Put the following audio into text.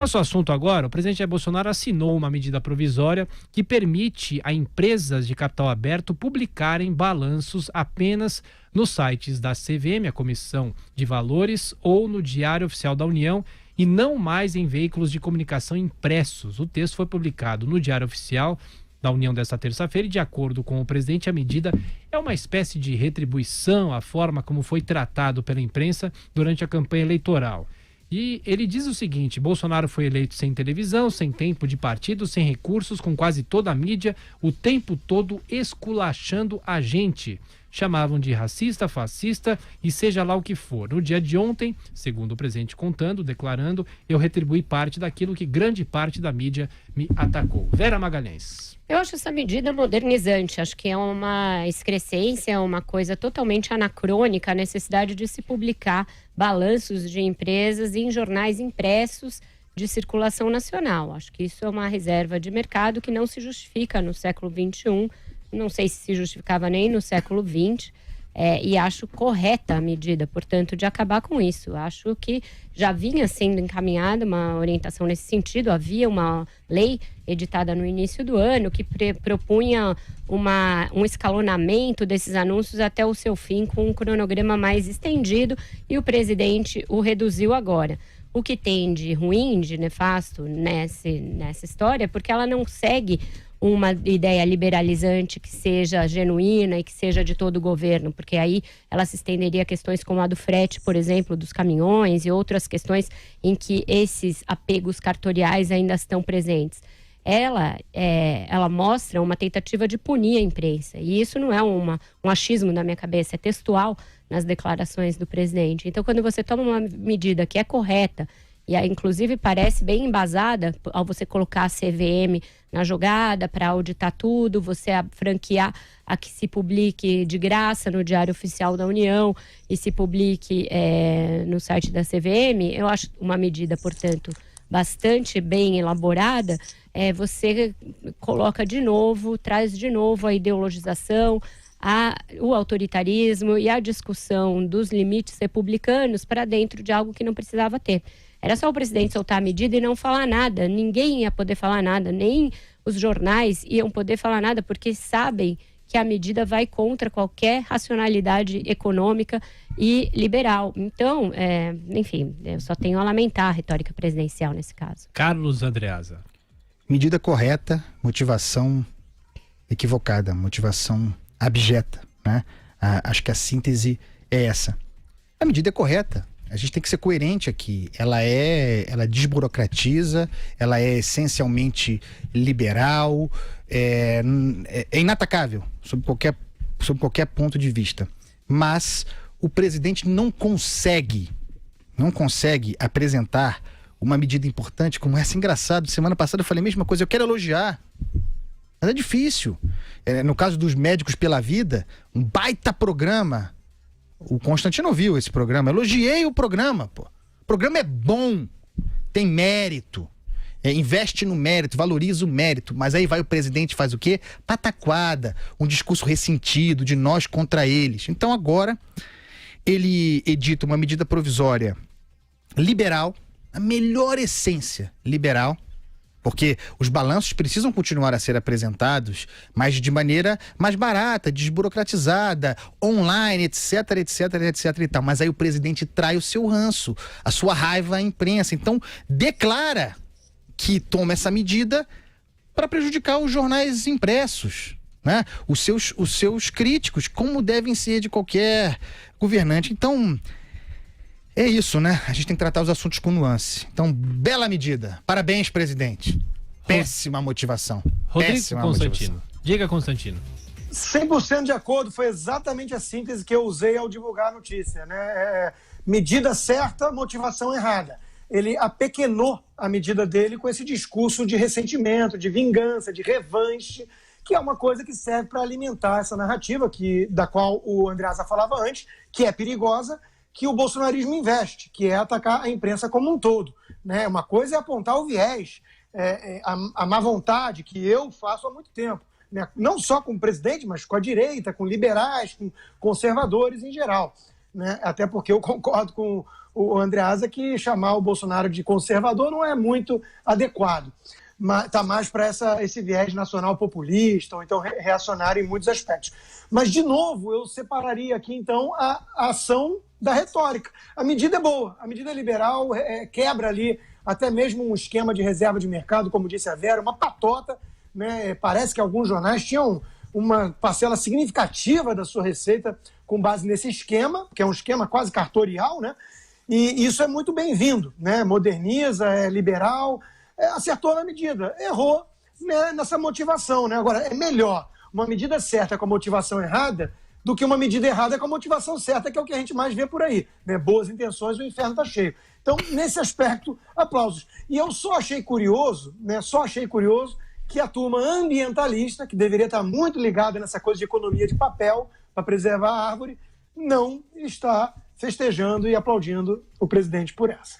Nosso assunto agora, o presidente Jair Bolsonaro assinou uma medida provisória que permite a empresas de capital aberto publicarem balanços apenas nos sites da CVM, a Comissão de Valores, ou no Diário Oficial da União, e não mais em veículos de comunicação impressos. O texto foi publicado no Diário Oficial da União desta terça-feira e, de acordo com o presidente, a medida é uma espécie de retribuição à forma como foi tratado pela imprensa durante a campanha eleitoral. E ele diz o seguinte: Bolsonaro foi eleito sem televisão, sem tempo de partido, sem recursos, com quase toda a mídia, o tempo todo esculachando a gente. Chamavam de racista, fascista e seja lá o que for. No dia de ontem, segundo o presidente declarando, eu retribuí parte daquilo que grande parte da mídia me atacou. Vera Magalhães. Eu acho essa medida modernizante, acho que é uma excrescência, uma coisa totalmente anacrônica, a necessidade de se publicar balanços de empresas em jornais impressos de circulação nacional. Acho que isso é uma reserva de mercado que não se justifica no século XXI, não sei se justificava nem no século XX, e acho correta a medida, portanto, de acabar com isso. Acho que já vinha sendo encaminhada uma orientação nesse sentido. Havia uma lei editada no início do ano que propunha um escalonamento desses anúncios até o seu fim, com um cronograma mais estendido, e o presidente o reduziu agora. O que tem de ruim, de nefasto nessa história, é porque ela não segue uma ideia liberalizante que seja genuína e que seja de todo o governo, porque aí ela se estenderia a questões como a do frete, por exemplo, dos caminhões e outras questões em que esses apegos cartoriais ainda estão presentes. Ela mostra uma tentativa de punir a imprensa, e isso não é um achismo na minha cabeça, é textual nas declarações do presidente. Então, quando você toma uma medida que é correta, e inclusive parece bem embasada, ao você colocar a CVM na jogada para auditar tudo, você franquear a que se publique de graça no Diário Oficial da União e se publique no site da CVM, eu acho uma medida, portanto, bastante bem elaborada. Você coloca de novo, traz de novo a ideologização, o autoritarismo e a discussão dos limites republicanos para dentro de algo que não precisava ter. Era só o presidente soltar a medida e não falar nada. Ninguém ia poder falar nada, nem os jornais iam poder falar nada, porque sabem que a medida vai contra qualquer racionalidade econômica e liberal. Então, enfim, eu só tenho a lamentar a retórica presidencial nesse caso. Carlos Andreasa. Medida correta, motivação equivocada, motivação abjeta, né? Acho que a síntese é essa. A medida é correta. A gente tem que ser coerente aqui. Ela desburocratiza, ela é essencialmente liberal, é inatacável sob qualquer ponto de vista. Mas o presidente não consegue apresentar uma medida importante como essa. Engraçado, semana passada eu falei a mesma coisa, eu quero elogiar, mas é difícil. No caso dos Médicos pela Vida, um baita programa. O Constantino viu esse programa, elogiei o programa, pô. O programa é bom, tem mérito, investe no mérito, valoriza o mérito, mas aí vai o presidente e faz o quê? Pataquada, um discurso ressentido de nós contra eles. Então agora ele edita uma medida provisória liberal, a melhor essência liberal, porque os balanços precisam continuar a ser apresentados, mas de maneira mais barata, desburocratizada, online, etc, etc, etc e tal. Mas aí o presidente trai o seu ranço, a sua raiva à imprensa. Então, declara que toma essa medida para prejudicar os jornais impressos, né? Os seus críticos, como devem ser de qualquer governante. Então, é isso, né? A gente tem que tratar os assuntos com nuance. Então, bela medida. Parabéns, presidente. Péssima motivação. Rodrigo Péssima Constantino. motivação. Diga, Constantino. 100% de acordo. Foi exatamente a síntese que eu usei ao divulgar a notícia, né? Medida certa, motivação errada. Ele apequenou a medida dele com esse discurso de ressentimento, de vingança, de revanche, que é uma coisa que serve para alimentar essa narrativa da qual o Andreasa falava antes, que é perigosa, que o bolsonarismo investe, que é atacar a imprensa como um todo, né? Uma coisa é apontar o viés, a má vontade que eu faço há muito tempo, né? Não só com o presidente, mas com a direita, com liberais, com conservadores em geral. né? Até porque eu concordo com o Andreasa que chamar o Bolsonaro de conservador não é muito adequado. Está mais para esse viés nacional populista, ou então reacionário em muitos aspectos. Mas, de novo, eu separaria aqui, então, a ação da retórica. A medida é boa, a medida é liberal, quebra ali até mesmo um esquema de reserva de mercado, como disse a Vera, uma patota, né? Parece que alguns jornais tinham uma parcela significativa da sua receita com base nesse esquema, que é um esquema quase cartorial, né? E isso é muito bem-vindo, né? Moderniza, é liberal, acertou na medida, errou, né, nessa motivação, né? Agora, é melhor uma medida certa com a motivação errada do que uma medida errada com a motivação certa, que é o que a gente mais vê por aí, né? Boas intenções, o inferno está cheio. Então, nesse aspecto, aplausos. E eu só achei curioso, né? Que a turma ambientalista, que deveria estar muito ligada nessa coisa de economia de papel para preservar a árvore, não está festejando e aplaudindo o presidente por essa.